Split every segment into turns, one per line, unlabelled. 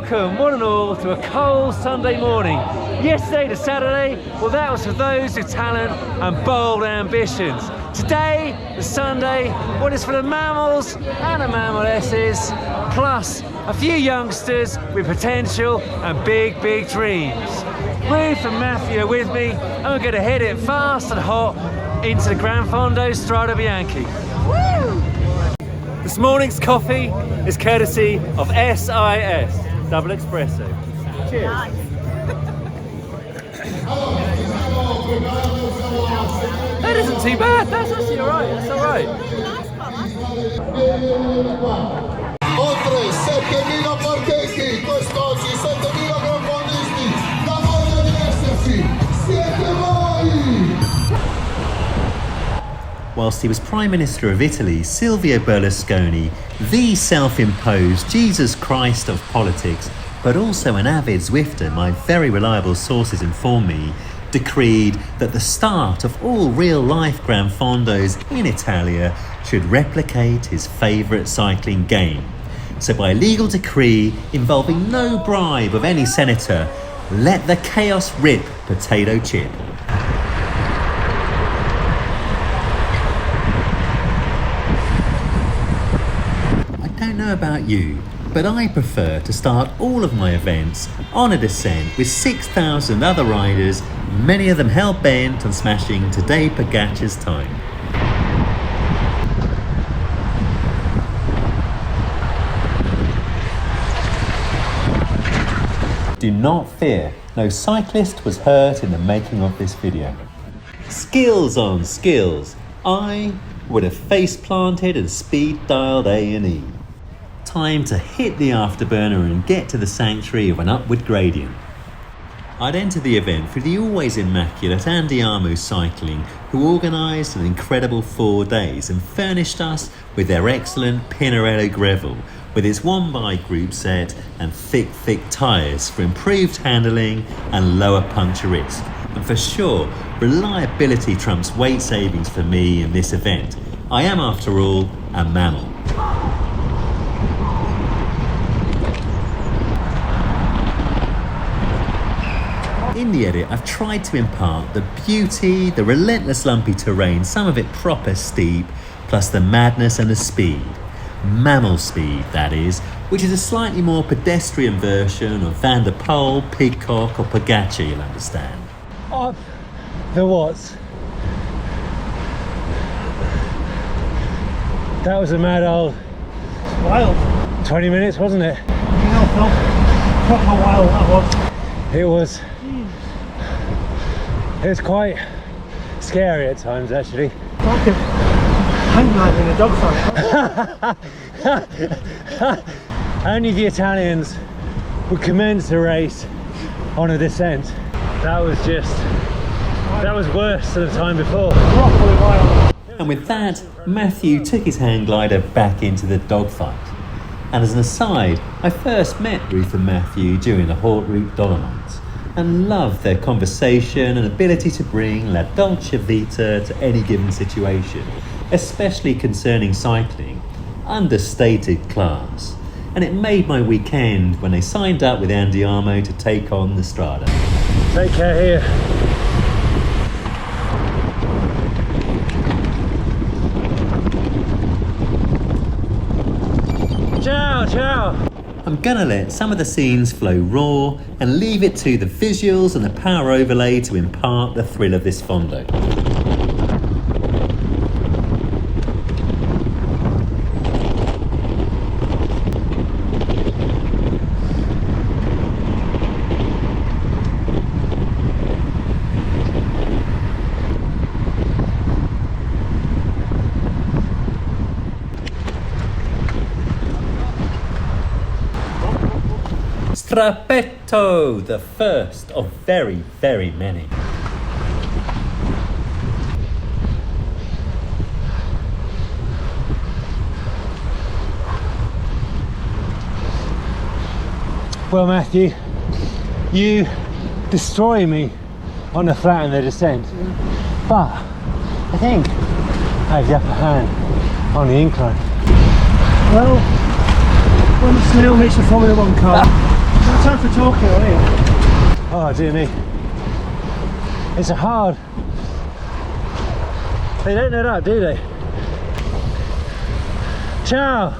Welcome, one and all, to a cold Sunday morning. Yesterday to Saturday, well, that was for those with talent and bold ambitions. Today, the Sunday, well, it's for the mammals and the mammalesses, plus a few youngsters with potential and big, big dreams. Ruth and Matthew are with me, and we're going to hit it fast and hot into the Gran Fondo Strade Bianche. Woo! This morning's coffee is courtesy of SIS, double espresso. Cheers. That isn't too bad, that's actually alright, that's alright.
Oltre 7.000 parcheggi, quest'oggi 7.000 granfondisti, la voglia di esserci, siete voi!
Whilst he was Prime Minister of Italy, Silvio Berlusconi, the self-imposed Jesus Christ of politics, but also an avid Zwifter, my very reliable sources inform me, decreed that the start of all real-life Gran Fondos in Italia should replicate his favourite cycling game. So by legal decree, involving no bribe of any senator, let the chaos rip, potato chip. I don't know about you, but I prefer to start all of my events on a descent with 6,000 other riders, many of them hell-bent on smashing Tadej Pogacar's time. Do not fear, no cyclist was hurt in the making of this video. Skills on skills, I would have face planted and speed dialed A&E. Time to hit the afterburner and get to the sanctuary of an upward gradient. I'd enter the event through the always immaculate Andiamo Cycling, who organised an incredible 4 days and furnished us with their excellent Pinarello gravel, with its one-bike group set and thick tyres for improved handling and lower puncture risk. And for sure, reliability trumps weight savings for me in this event. I am, after all, a mammal. In the edit, I've tried to impart the beauty, the relentless lumpy terrain, some of it proper steep, plus the madness and the speed. Mammal speed, that is, which is a slightly more pedestrian version of Van der Poel, Pidcock or Pogacar, you'll understand.
Up the what? That was a mad old...
Wild.
20 minutes, wasn't it?
You know, Phil, proper wild that was.
It was... It was quite scary at times, actually.
Like a hang gliding in a dogfight.
Only the Italians would commence a race on a descent. That was worse than the time before.
Properly wild.
And with that, Matthew took his hang glider back into the dogfight. And as an aside, I first met Ruth and Matthew during the Haute Route Dolomites, and loved their conversation and ability to bring la dolce vita to any given situation, especially concerning cycling, understated class. And it made my weekend when they signed up with Andiamo to take on the Strada.
Take care here. Ciao, ciao.
I'm gonna let some of the scenes flow raw and leave it to the visuals and the power overlay to impart the thrill of this Fondo. Strappatos, the first of very, very many.
Well, Matthew, you destroy me on the flat and the descent, but I think I have the upper hand on the incline.
Well, when the snail makes a Formula 1 car, No time for talking on here.
Oh dear me. It's hard. They don't let up, do they? Ciao!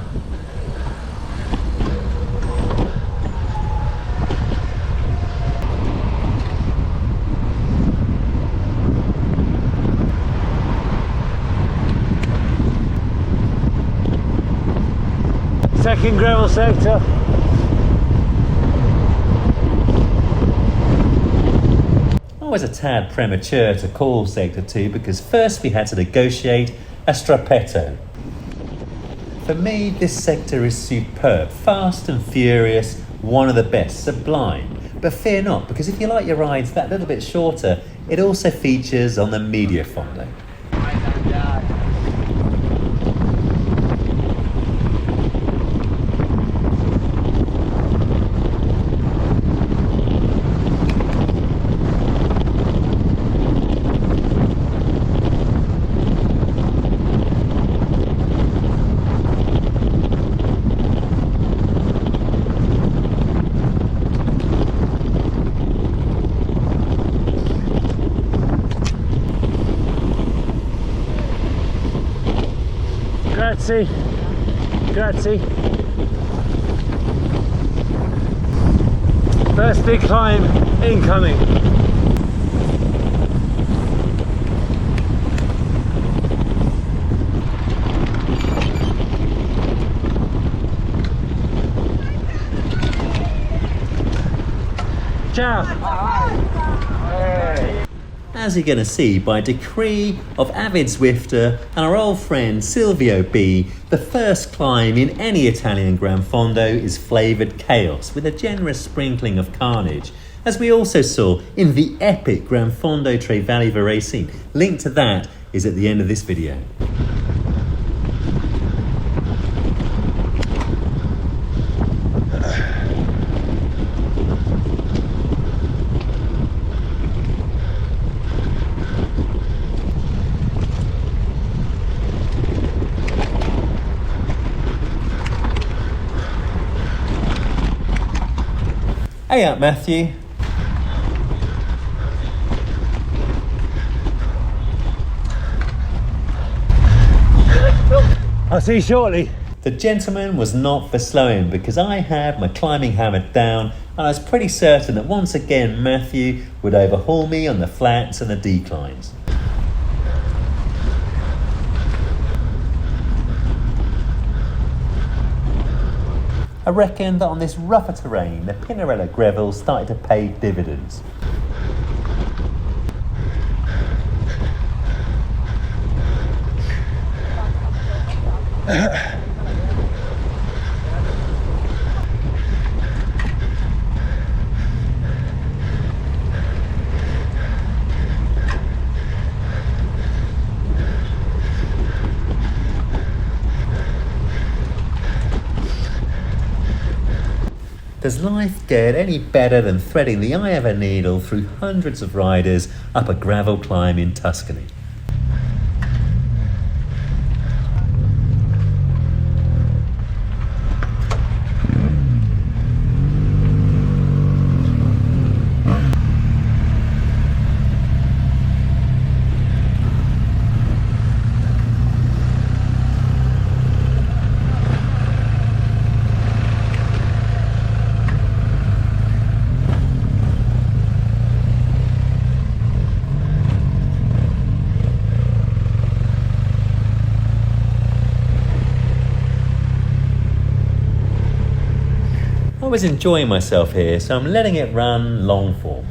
Second gravel sector.
I was a tad premature to call Sector 2 because first we had to negotiate a Strappetto. For me, this sector is superb, fast and furious, one of the best, sublime. But fear not, because if you like your rides that little bit shorter, it also features on the Medio Fondo.
Grazie, grazie. First big climb incoming. Ciao.
As you're going to see, by decree of avid Zwifter and our old friend Silvio B, the first climb in any Italian Gran Fondo is flavoured chaos with a generous sprinkling of carnage, as we also saw in the epic Gran Fondo Strade Bianche. Link to that is at the end of this video. Hey up, Matthew.
I'll see you shortly.
The gentleman was not for slowing because I had my climbing hammer down and I was pretty certain that once again Matthew would overhaul me on the flats and the declines. I reckon that on this rougher terrain, the Pinarello gravel started to pay dividends. Does life get any better than threading the eye of a needle through hundreds of riders up a gravel climb in Tuscany? I was enjoying myself here, so I'm letting it run long form.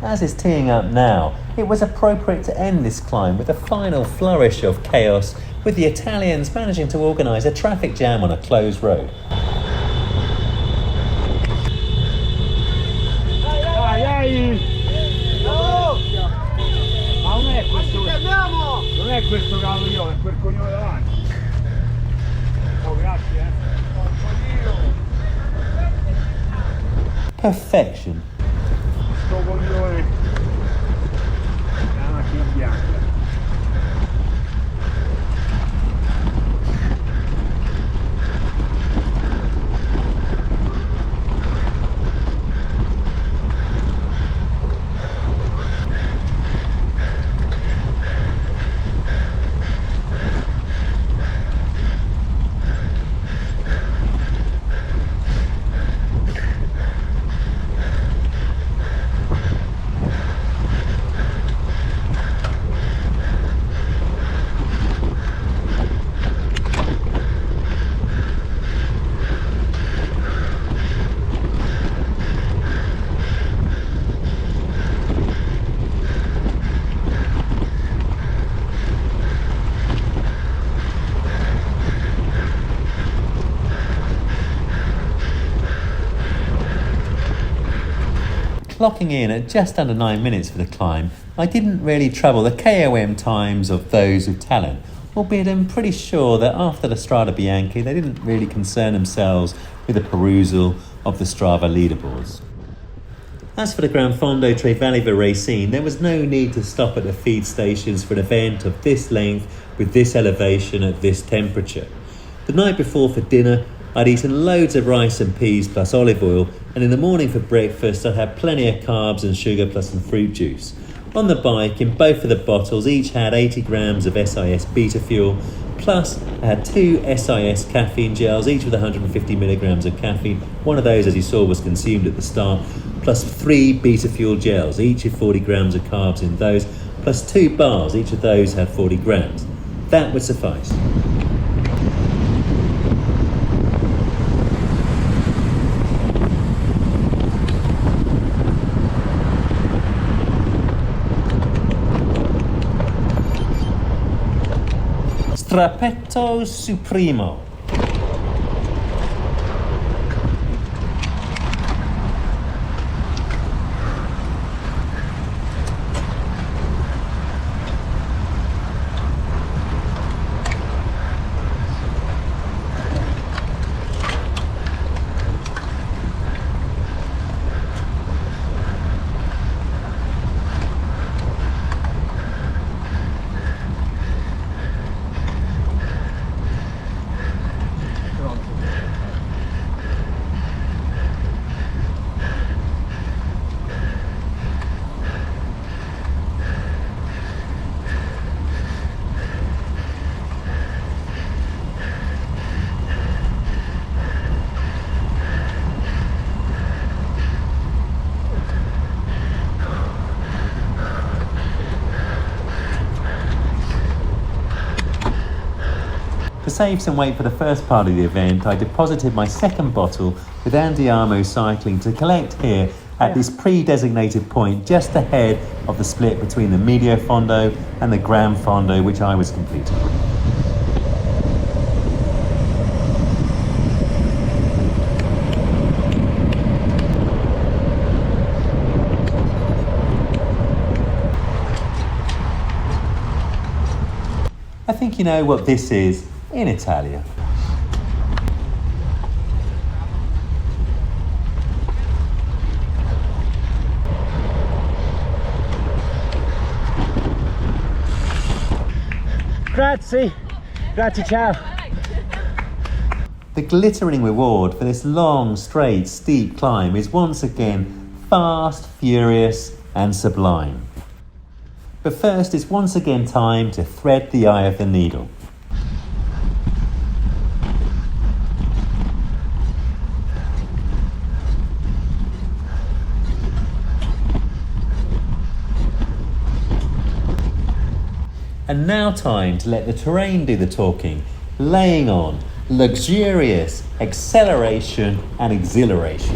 As it's teeing up now, it was appropriate to end this climb with a final flourish of chaos, with the Italians managing to organise a traffic jam on a closed road.
Non è questo cavolo, è quel coglione davanti. Oh, grazie,
Perfection.
Sto coglione. La macchina bianca.
clocking in at just under 9 minutes for the climb, I didn't really trouble the KOM times of those with talent, albeit I'm pretty sure that after the Strade Bianche they didn't really concern themselves with a perusal of the Strava leaderboards. As for the Gran Fondo Strade Bianche, there was no need to stop at the feed stations for an event of this length with this elevation at this temperature. The night before for dinner, I'd eaten loads of rice and peas plus olive oil, and in the morning for breakfast I'd had plenty of carbs and sugar plus some fruit juice. On the bike, in both of the bottles, each had 80 grams of SIS beta fuel, plus I had 2 SIS caffeine gels, each with 150 milligrams of caffeine. One of those, as you saw, was consumed at the start, plus 3 beta fuel gels, each with 40 grams of carbs in those, plus 2 bars, each of those had 40 grams. That would suffice. Strappatos Supremo. To save some weight for the first part of the event, I deposited my second bottle with Andiamo Cycling to collect here at this pre-designated point just ahead of the split between the Medio Fondo and the Gran Fondo, which I was completing. I think you know what this is in Italia.
Grazie, ciao.
The glittering reward for this long, straight, steep climb is once again fast, furious and sublime. But first, it's once again time to thread the eye of the needle. And now time to let the terrain do the talking, laying on luxurious acceleration and exhilaration.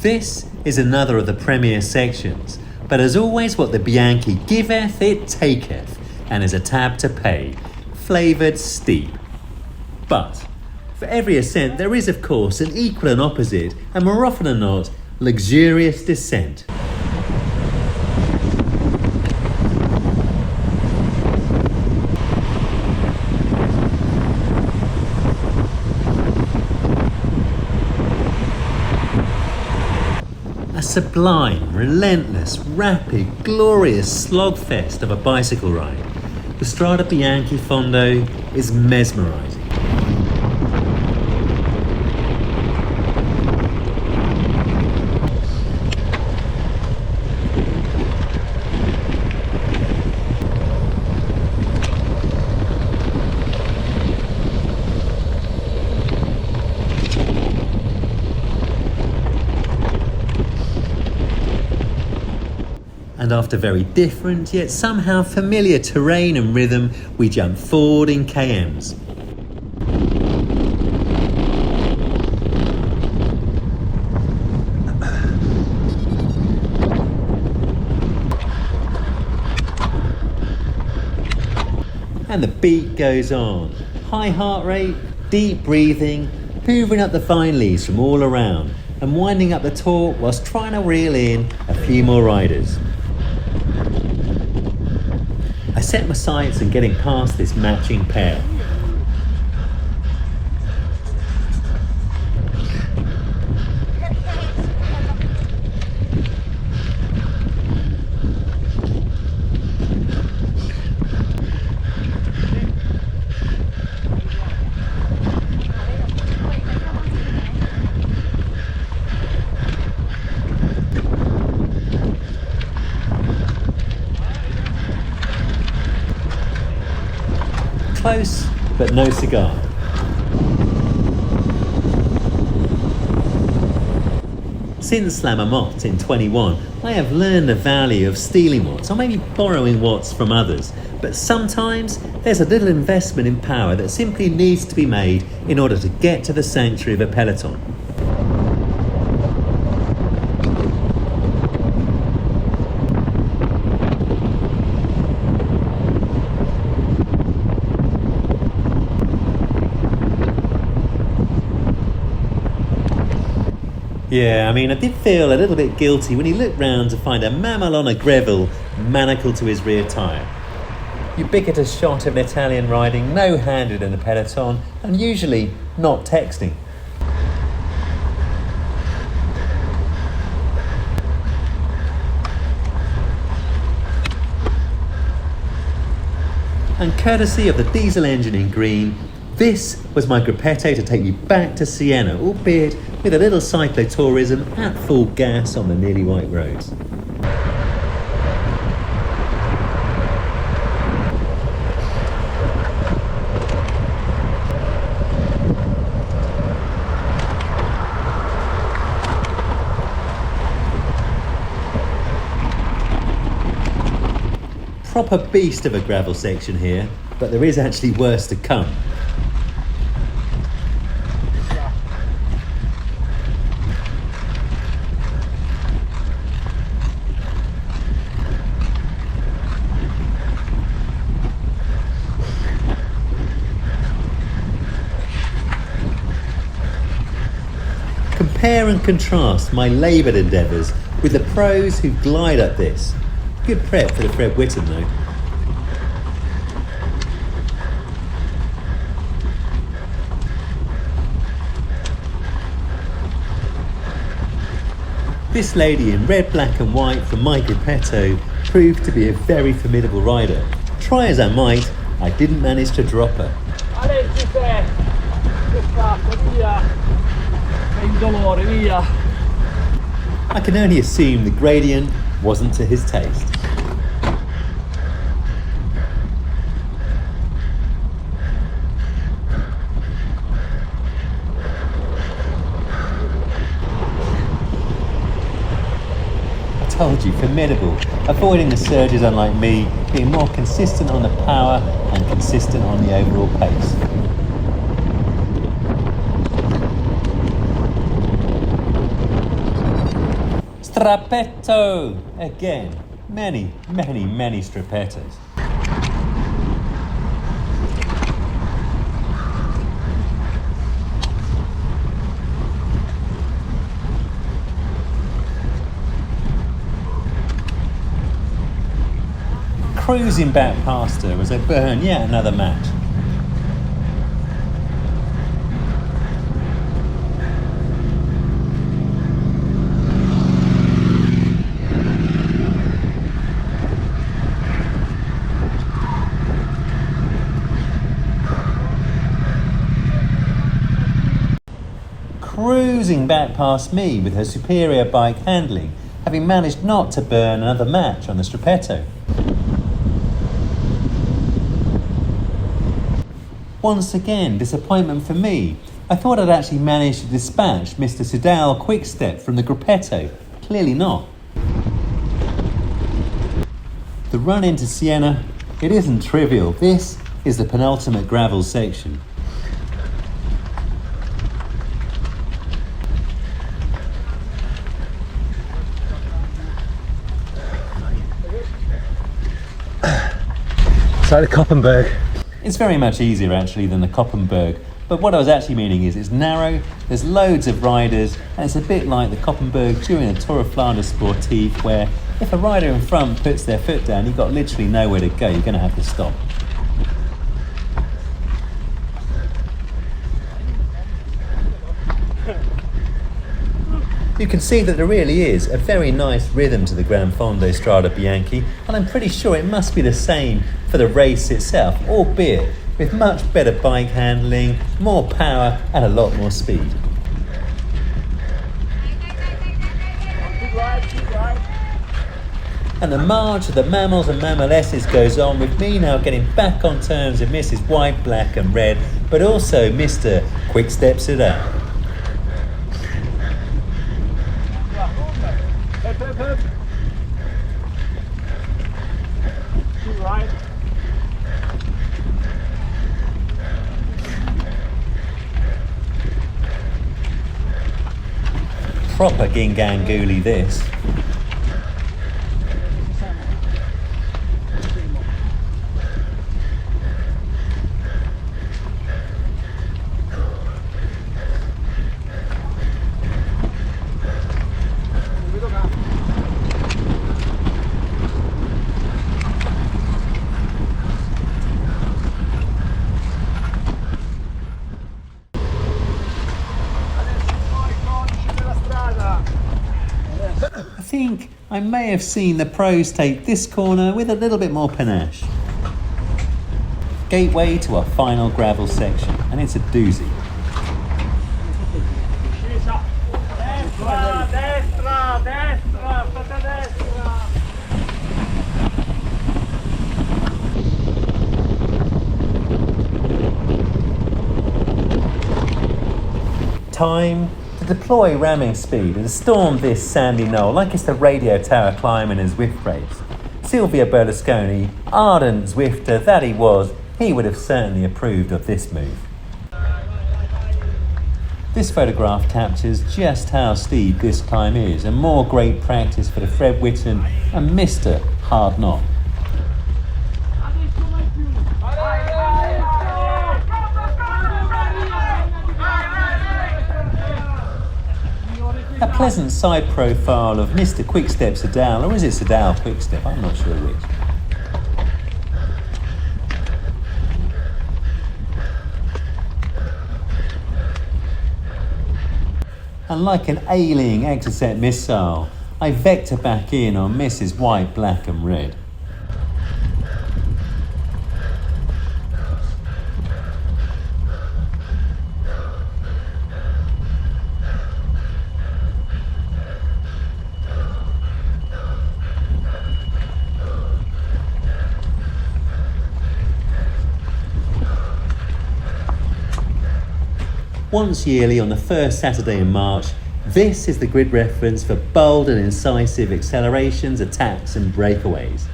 This is another of the premier sections, but as always what the Bianchi giveth it taketh, and is a tab to pay, flavoured steep. But for every ascent there is of course an equal and opposite, and more often than not, luxurious descent. sublime, relentless, rapid, glorious slogfest of a bicycle ride, the Strade Bianche Fondo is mesmerising. And after very different yet somehow familiar terrain and rhythm, we jump forward in KMs. And the beat goes on. High heart rate, deep breathing, hoovering up the vine leaves from all around, and winding up the talk whilst trying to reel in a few more riders. I set my sights on getting past this matching pair. Close, but no cigar. Since Slammer Mott in 21, I have learned the value of stealing watts, or maybe borrowing watts from others. But sometimes there's a little investment in power that simply needs to be made in order to get to the sanctuary of a peloton. Yeah, I mean, I did feel a little bit guilty when he looked round to find a mammal on a gravel manacled to his rear tyre. Ubiquitous shot of an Italian riding no-handed in a peloton and usually not texting. And courtesy of the diesel engine in green, this was my gruppetto to take you back to Siena, albeit with a little cyclotourism at full gas on the nearly white roads. Proper beast of a gravel section here, but there is actually worse to come. Compare and contrast my laboured endeavours with the pros who glide up this. Good prep for the Fred Whitton though. This lady in red, black and white from my gruppetto proved to be a very formidable rider. Try as I might, I didn't manage to drop her. I can only assume the gradient wasn't to his taste. I told you, formidable. Avoiding the surges, unlike me, being more consistent on the power and consistent on the overall pace. Strappetto! Again, many strappettos. Cruising back past her as I burn yet another match. cruising back past me with her superior bike handling, having managed not to burn another match on the Strappetto. Once again, disappointment for me. I thought I'd actually managed to dispatch Mr. Sedal Quickstep from the Gruppetto. Clearly not. The run into Siena, it isn't trivial. This is the penultimate gravel section.
It's like the Koppenberg.
It's very much easier actually than the Koppenberg, but what I was actually meaning is it's narrow, there's loads of riders, and it's a bit like the Koppenberg during the Tour of Flanders Sportive, where if a rider in front puts their foot down, you've got literally nowhere to go, you're going to have to stop. You can see that there really is a very nice rhythm to the Gran Fondo Strade Bianche, and I'm pretty sure it must be the same for the race itself, albeit with much better bike handling, more power and a lot more speed. And the march of the mammals and mammalesses goes on, with me now getting back on terms with Mrs. White, Black and Red, but also Mr. Quickstep Sedal. Proper Ginganguli this. I think I may have seen the pros take this corner with a little bit more panache. Gateway to our final gravel section, and it's a doozy. Time to deploy ramming speed and storm this sandy knoll like it's the radio tower climb in a Zwift race. Silvio Berlusconi, ardent Zwifter that he was, he would have certainly approved of this move. This photograph captures just how steep this climb is, and more great practice for the Fred Whitten and Mr. Hard Knock. A pleasant side profile of Mr. Quickstep Sedal, or is it Sedal Quickstep? I'm not sure which. And like an ailing Exocet missile, I vector back in on Mrs. White, Black and Red. Once yearly on the first Saturday in March, this is the grid reference for bold and incisive accelerations, attacks and breakaways.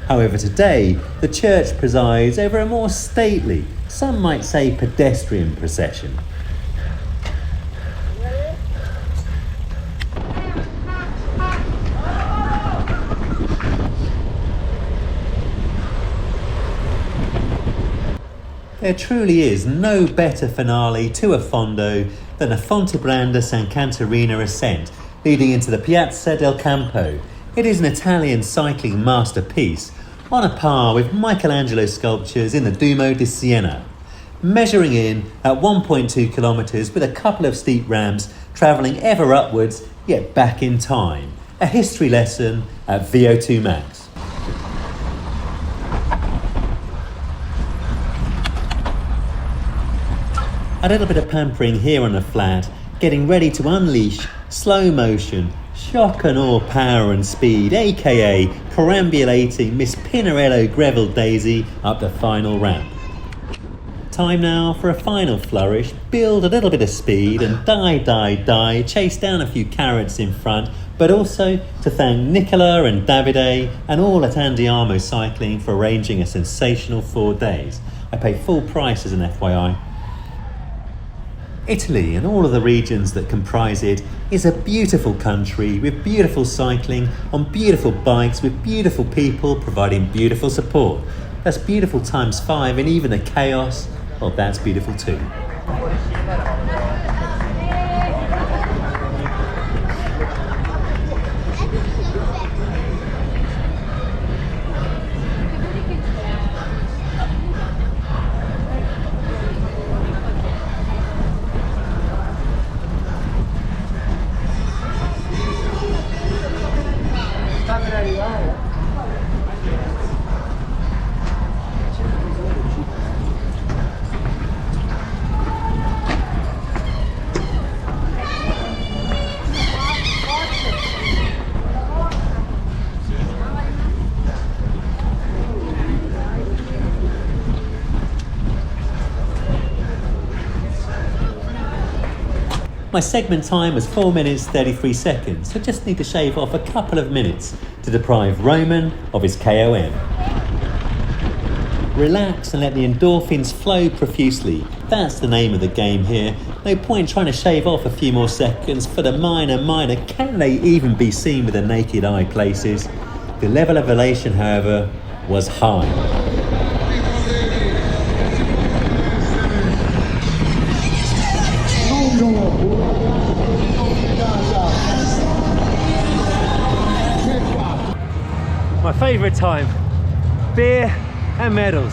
However, today, the church presides over a more stately, some might say pedestrian procession. There truly is no better finale to a Fondo than a Fontebranda San Caterina Ascent leading into the Piazza del Campo. It is an Italian cycling masterpiece, on a par with Michelangelo sculptures in the Duomo di Siena. Measuring in at 1.2 kilometres with a couple of steep ramps, travelling ever upwards yet back in time. A history lesson at VO2 max. A little bit of pampering here on the flat, getting ready to unleash slow motion, shock and awe power and speed, aka perambulating Miss Pinarello Greville Daisy up the final ramp. Time now for a final flourish, build a little bit of speed and die, chase down a few carrots in front, but also to thank Nicola and Davide and all at Andiamo Cycling for arranging a sensational 4 days. I pay full price as an FYI. Italy and all of the regions that comprise it is a beautiful country with beautiful cycling on beautiful bikes with beautiful people providing beautiful support. That's beautiful times 5, and even the chaos, well, that's beautiful too. My segment time was 4 minutes 33 seconds, so just need to shave off a couple of minutes to deprive Roman of his KOM. Relax and let the endorphins flow profusely. That's the name of the game here. No point trying to shave off a few more seconds for the minor. Can they even be seen with the naked eye places? The level of elation, however, was high.
My favourite time, beer and medals.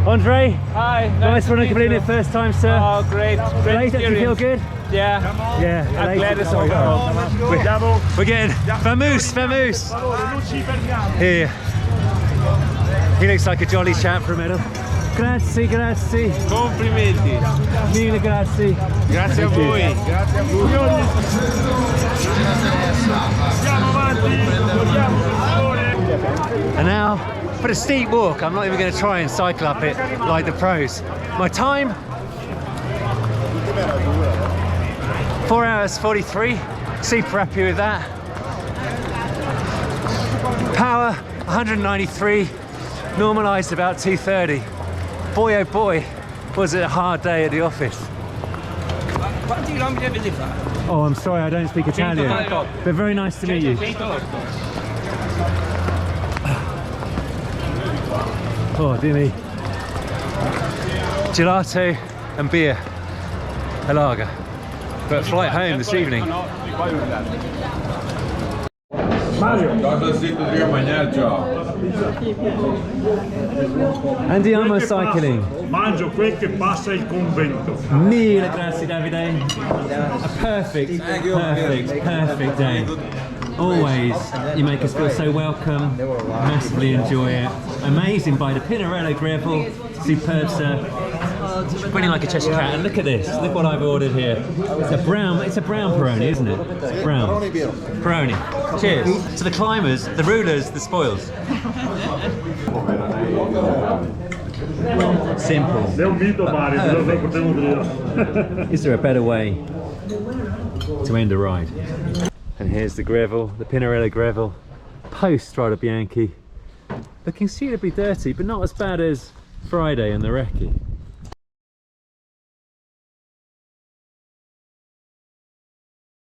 Andre?
Hi,
Nice one to complete it first time, sir.
Oh, great.
Elated, do you feel good?
Yeah.
Yeah,
I'm glad it's
Sorry,
over.
We're getting famous. Here. He looks like a jolly chap for a medal. Grazie.
Complimenti.
Mille grazie.
Grazie a voi. Grazie a voi. Andiamo avanti.
And now, for a steep walk. I'm not even going to try and cycle up it like the pros. My time, 4 hours 43. Super happy with that. Power, 193. Normalised about 230. Boy, oh boy, was it a hard day at the office. Oh, I'm sorry, I don't speak Italian. But very nice to meet you. Oh, dear me. Gelato and beer. A lager. But flight home this evening. Andiamo cycling.
Mangio quel che passa il convento.
Mille grazie, Davide. A perfect day. Always, you make us feel so welcome. Massively enjoy it. Amazing by the Pinarello Greville. Superb, sir. Running like a Cheshire cat. And look at this. Look what I've ordered here. It's a brown Peroni, isn't it? Brown. Peroni. Cheers. To the climbers, the rulers, the spoils. Simple. Is there a better way to end a ride? And here's the Greville, the Pinarello Greville, post Strade Bianche. Looking suitably dirty, but not as bad as Friday and the Recce.